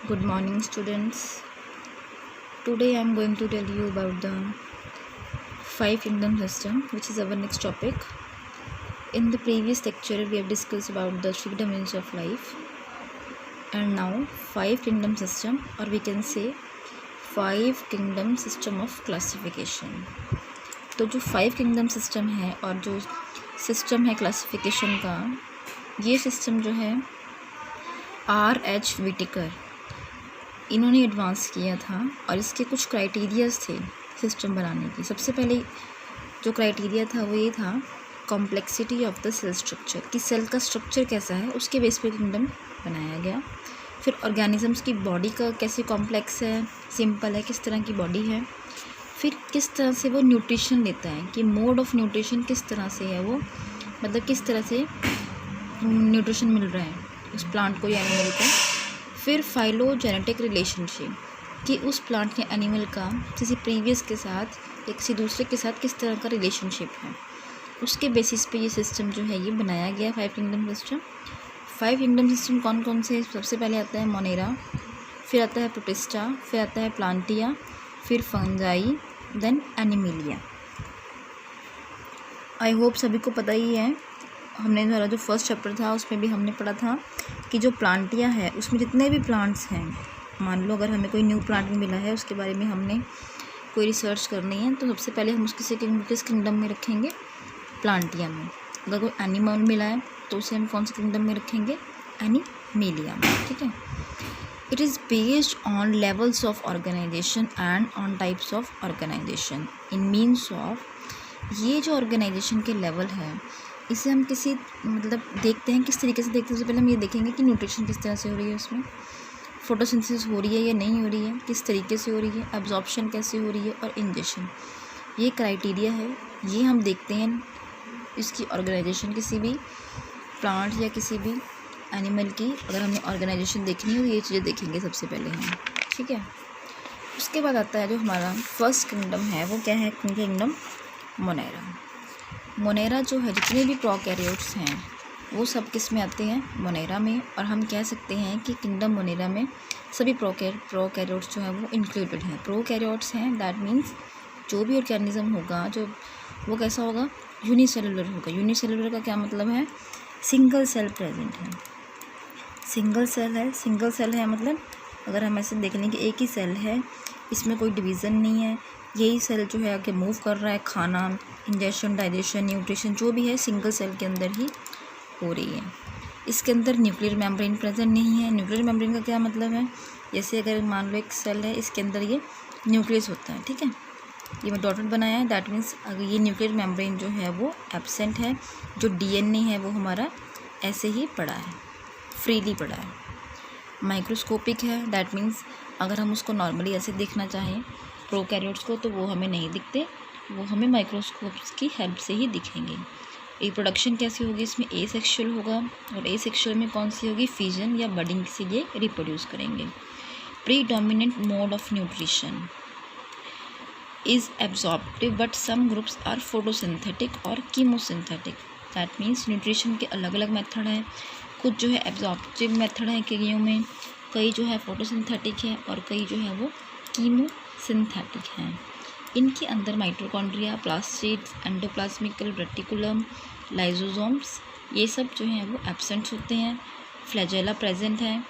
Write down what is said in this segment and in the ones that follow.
Good morning, students. Today I am going to tell you about the five kingdom system, which is our next topic. In the previous lecture, we have discussed about the three dimensions of life, and now five kingdom system, or we can say five kingdom system of classification. तो जो five kingdom system है और जो system है classification का, ये system जो है R.H. विटिकर इन्होंने एडवांस किया था और इसके कुछ क्राइटेरियाज थे सिस्टम बनाने की। सबसे पहले जो क्राइटेरिया था वो ये था complexity of the cell structure, कि सेल का स्ट्रक्चर कैसा है उसके बेस पे किंगडम बनाया गया। फिर ऑर्गेनिजम्स की बॉडी का कैसे कॉम्प्लेक्स है, सिंपल है, किस तरह की बॉडी है। फिर किस तरह से वो न्यूट्रिशन लेता है, कि मोड ऑफ न्यूट्रिशन किस तरह से है, वो मतलब किस तरह से न्यूट्रिशन मिल रहा है उस प्लांट को या एनिमल को। फिर फाइलोजेनेटिक रिलेशनशिप, कि उस प्लांट या एनिमल का किसी प्रीवियस के साथ या किसी दूसरे के साथ किस तरह का रिलेशनशिप है, उसके बेसिस पे ये सिस्टम जो है ये बनाया गया five kingdom system. Five kingdom system कौन कौन से? सबसे पहले आता है मोनेरा, फिर आता है प्रोटिस्टा, फिर आता है प्लांटिया, फिर fungi, then animalia. I hope सभी को पता ही है, हमने हमारा जो फर्स्ट चैप्टर था उसमें भी हमने पढ़ा था कि जो प्लांटिया है उसमें जितने भी प्लांट्स हैं, मान लो अगर हमें कोई न्यू प्लांट मिला है उसके बारे में हमने कोई रिसर्च करनी है, तो सबसे पहले हम उसके किस किंगडम में रखेंगे? प्लांटिया में। अगर कोई एनिमल मिला है तो उसे हम कौन से किंगडम में रखेंगे? एनिमिलिया में। ठीक है। It is based on levels of organisation and on types of organisation in means of, ये जो ऑर्गेनाइजेशन के लेवल है इसे हम किसी मतलब देखते हैं किस तरीके से देखते हैं। सबसे पहले हम ये देखेंगे कि न्यूट्रिशन किस तरह से हो रही है, उसमें फोटोसिंथेसिस हो रही है या नहीं हो रही है, किस तरीके से हो रही है, एब्जॉर्प्शन कैसे हो रही है, और इंजेक्शन। ये क्राइटेरिया है, ये हम देखते हैं इसकी ऑर्गेनाइजेशन। किसी भी प्लांट या किसी भी एनिमल की अगर हमने ऑर्गेनाइजेशन देखनी हो ये चीज़ें देखेंगे सबसे पहले हम। ठीक है। उसके बाद आता है जो हमारा फर्स्ट किंगडम है, वो क्या है? Kingdom Monera. मोनेरा जो है, जितने भी प्रोकैरियोट्स हैं वो सब किस में आते हैं? मोनेरा में। और हम कह सकते हैं कि किंगडम मोनेरा में सभी प्रोकैरियोट्स जो है वो इंक्लूडेड हैं। प्रोकैरियोट्स हैं, दैट मीन्स जो भी ऑर्गेनिज्म होगा जो वो कैसा होगा? यूनिसेलुलर होगा। यूनिसेलुलर का क्या मतलब है? सिंगल सेल प्रेजेंट है, सिंगल सेल है। सिंगल सेल है मतलब अगर हम ऐसे देख लें कि एक ही सेल है, इसमें कोई डिवीज़न नहीं है, यही सेल जो है आगे मूव कर रहा है, खाना, इंजेक्शन, डाइजेशन, न्यूट्रिशन जो भी है सिंगल सेल के अंदर ही हो रही है। इसके अंदर न्यूक्लियर मेम्ब्रेन प्रेजेंट नहीं है। न्यूक्लियर मेम्ब्रेन का क्या मतलब है? जैसे अगर मान लो एक सेल है, इसके अंदर ये न्यूक्लियस होता है। ठीक है, ये मैं डॉटेड बनाया है, दैट मीन्स अगर ये न्यूक्लियर मेम्ब्रेन जो है वो एब्सेंट है। जो डीएनए है वो हमारा ऐसे ही पड़ा है, फ्रीली पड़ा है। माइक्रोस्कोपिक है, दैट मीन्स अगर हम उसको नॉर्मली ऐसे देखना चाहें प्रोकैरियोट्स को तो वो हमें नहीं दिखते, वो हमें माइक्रोस्कोप्स की हेल्प से ही दिखेंगे। रिप्रोडक्शन कैसी होगी? इसमें ए सेक्शुअल होगा, और ए सेक्शुअल में कौन सी होगी? फिजन या बडिंग से ये रिप्रोड्यूस करेंगे। Predominant mode of nutrition is absorptive but some groups are photosynthetic और कीमोसिंथेटिक। दैट मीन्स न्यूट्रिशन के अलग अलग मेथड हैं। कुछ जो है एब्जॉर्प्टिव मेथड है कईयों में, कई जो है फोटोसिंथेटिक है, और कई जो है वो कीमोसिंथेटिक हैं। इनके अंदर माइटोकॉन्ड्रिया, प्लास्टिड्स, एंडोप्लाज्मिकल रेटिकुलम, लाइजोसोम्स ये सब जो हैं वो एब्सेंट होते हैं। फ्लैजेला प्रेजेंट है।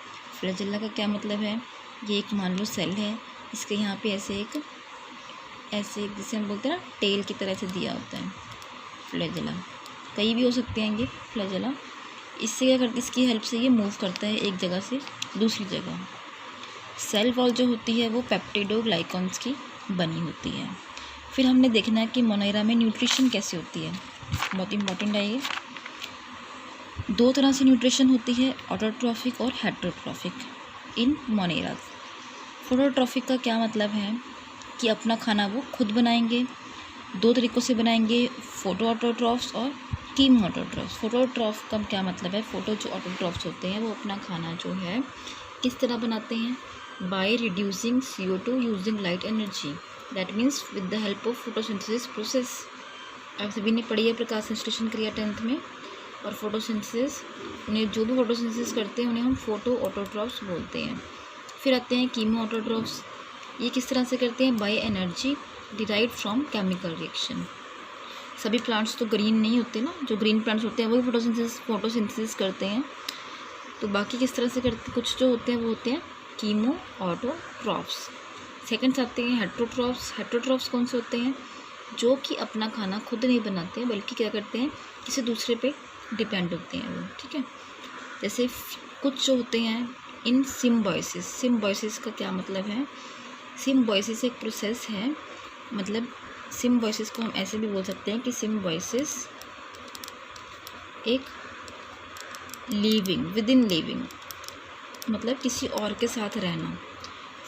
फ्लैजेला का क्या मतलब है? ये एक मान लो सेल है, इसके यहाँ पे ऐसे एक जिसे हम बोलते हैं ना टेल की तरह से दिया होता है फ्लैजेला। कई भी हो सकते हैं ये फ्लैजेला। इससे क्या करती है? इसकी हेल्प से ये मूव करता है एक जगह से दूसरी जगह। सेल वॉल जो होती है वो पेप्टिडोग्लाइकॉन्स की बनी होती है। फिर हमने देखना है कि मोनेरा में न्यूट्रिशन कैसे होती है, बहुत इंपॉर्टेंट है ये। दो तरह से न्यूट्रिशन होती है, ऑटोट्रॉफिक और हेटेरोट्रॉफिक इन मोनेरा। फोटोट्रॉफिक का क्या मतलब है? कि अपना खाना वो खुद बनाएंगे। दो तरीक़ों से बनाएंगे, फोटो ऑटोट्रॉफ्स और कीमो ऑटोट्रॉफ्स। फोटोट्रॉफ का क्या मतलब है? फोटो जो ऑटोट्रॉफ्स होते हैं वो अपना खाना जो है किस तरह बनाते हैं? By reducing CO2 using light energy, that means with the help of photosynthesis process. आप सभी ने पढ़ी है प्रकाश संश्लेषण क्रिया 10th में। और फोटोसिंथेसिस, उन्हें जो भी फोटोसिंथेसिस करते हैं उन्हें हम फोटो ऑटोट्रॉफ्स बोलते हैं। फिर आते हैं कीमो ऑटोट्रॉफ्स। ये किस तरह से करते हैं? By energy derived from chemical reaction. सभी प्लांट्स तो ग्रीन नहीं होते ना, जो ग्रीन प्लांट्स होते हैं वही फोटोसिंथेसिस करते हैं। तो बाकी किस तरह से करते, कुछ जो होते हैं वो होते हैं कीमो ऑटोट्रॉफ्स। सेकंड्स आते हैं हेटरोट्रॉफ्स। हेटरोट्रॉफ्स कौन से होते हैं? जो कि अपना खाना खुद नहीं बनाते हैं बल्कि क्या करते हैं, किसी दूसरे पे डिपेंड होते हैं वो, ठीक है। जैसे कुछ जो होते हैं इन सिम्बायोसिस। सिम्बायोसिस का क्या मतलब है? सिम्बायोसिस एक प्रोसेस है, मतलब सिम्बायोसिस को हम ऐसे भी बोल सकते हैं कि सिम्बायोसिस एक लिविंग, विद इन लिविंग, मतलब किसी और के साथ रहना।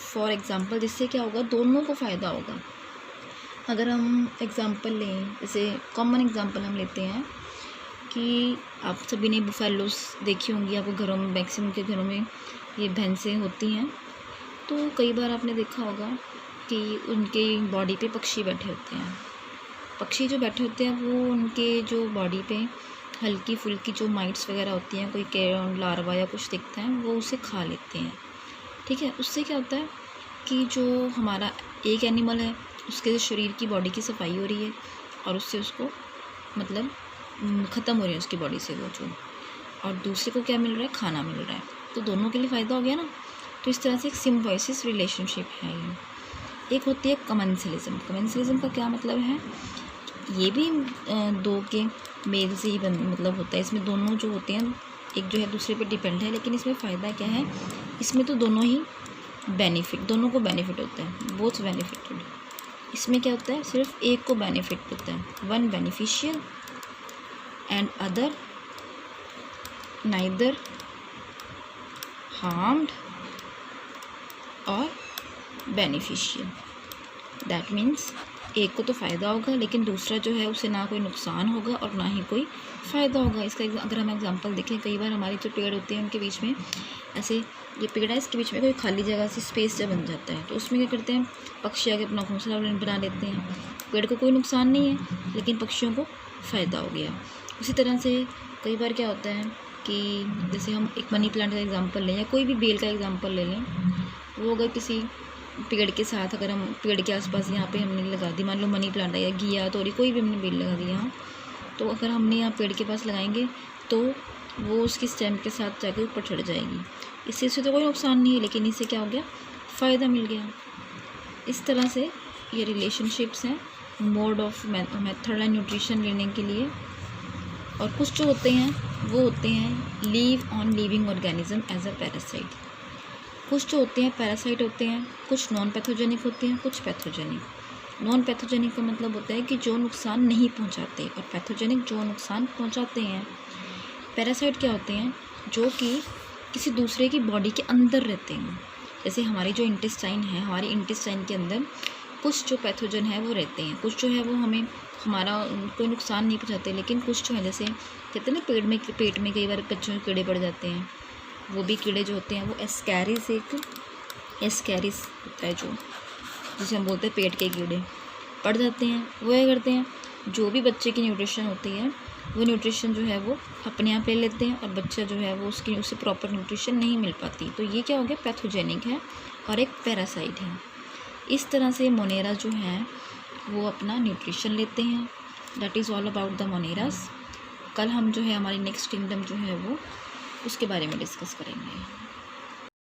फॉर एग्ज़ाम्पल जिससे क्या होगा, दोनों को फ़ायदा होगा। अगर हम एग्ज़ाम्पल लें, जैसे कॉमन एग्ज़ाम्पल हम लेते हैं कि आप सभी ने बुफेलोस देखी होंगी, आपको घरों में, मैक्सिमम के घरों में ये भैंसें होती हैं। तो कई बार आपने देखा होगा कि उनके बॉडी पे पक्षी बैठे होते हैं। पक्षी जो बैठे होते हैं वो उनके जो बॉडी पे हल्की फुल्की जो माइट्स वगैरह होती हैं, कोई कैरोन लार्वा या कुछ दिखता है, वो उसे खा लेते हैं, ठीक है। उससे क्या होता है कि जो हमारा एक एनिमल है उसके शरीर की बॉडी की सफाई हो रही है और उससे उसको मतलब ख़त्म हो रही है उसकी बॉडी से वो जो, और दूसरे को क्या मिल रहा है? खाना मिल रहा है। तो दोनों के लिए फ़ायदा हो गया ना। तो इस तरह से एक सिम्बायोसिस रिलेशनशिप है ये। एक होती है कमेंसलिज्म। कमेंसलिज्म का क्या मतलब है? ये भी दो के मेल से ही मतलब होता है। इसमें दोनों जो होते हैं एक जो है दूसरे पे डिपेंड है, लेकिन इसमें फ़ायदा क्या है? इसमें तो दोनों ही बेनिफिट, दोनों को बेनिफिट होता है, बोथ बेनिफिटेड। इसमें क्या होता है? सिर्फ एक को बेनिफिट होता है, one beneficial and other neither harmed और बेनिफिशियल। दैट मीन्स एक को तो फ़ायदा होगा लेकिन दूसरा जो है उसे ना कोई नुकसान होगा और ना ही कोई फ़ायदा होगा। इसका अगर हम एग्जांपल देखें, कई बार हमारे जो पेड़ होते हैं उनके बीच में ऐसे, ये पेड़ है इसके बीच में कोई खाली जगह से स्पेस जब बन जाता है तो उसमें क्या करते हैं, पक्षी आके अपना घोंसला बना लेते हैं। पेड़ को कोई नुकसान नहीं है लेकिन पक्षियों को फ़ायदा हो गया। उसी तरह से कई बार क्या होता है कि जैसे हम एक मनी प्लांट का एग्जांपल लें या कोई भी बेल का एग्जांपल ले लें, वो अगर किसी पेड़ के साथ, अगर हम पेड़ के आसपास यहाँ पे हमने लगा दी, मान लो मनी प्लांट है या घिया तोरी कोई भी हमने बेल लगा दी यहाँ, तो अगर हमने यहाँ पेड़ के पास लगाएंगे तो वो उसकी स्टेम के साथ जाकर ऊपर चढ़ जाएगी। इससे तो कोई नुकसान नहीं है लेकिन इससे क्या हो गया, फ़ायदा मिल गया। इस तरह से ये रिलेशनशिप्स हैं mode of method and nutrition लेने के लिए। और कुछ जो होते हैं वो होते हैं live on living organism as a parasite. कुछ जो होते हैं पैरासाइट होते हैं, कुछ नॉन पैथोजेनिक होते हैं, कुछ पैथोजेनिक। नॉन पैथोजेनिक का मतलब होता है कि जो नुकसान नहीं पहुंचाते, और पैथोजेनिक जो नुकसान पहुंचाते हैं। पैरासाइट क्या होते हैं? जो कि किसी दूसरे की बॉडी के अंदर रहते हैं। जैसे हमारी जो इंटेस्टाइन है, हमारी इंटेस्टाइन के अंदर कुछ जो पैथोजन है वो रहते हैं, कुछ जो है वो हमें हमारा कोई नुकसान नहीं पहुंचाते, लेकिन कुछ जो है जैसे कहते हैं ना पेट में कई बार बच्चों के कीड़े पड़ जाते हैं, वो भी कीड़े जो होते हैं वो एस्कैरिस होता है जो, जिसे हम बोलते हैं पेट के कीड़े पड़ जाते हैं। वो क्या करते हैं, जो भी बच्चे की न्यूट्रिशन होती है वो न्यूट्रिशन जो है वो अपने आप ले लेते हैं और बच्चा जो है वो उसे प्रॉपर न्यूट्रिशन नहीं मिल पाती। तो ये क्या हो गया, पैथोजेनिक है और एक पैरासाइट है। इस तरह से मोनेरा जो है वो अपना न्यूट्रिशन लेते हैं। That is all about the moneras. कल हम जो है हमारी नेक्स्ट किंगडम जो है वो उसके बारे में डिस्कस करेंगे।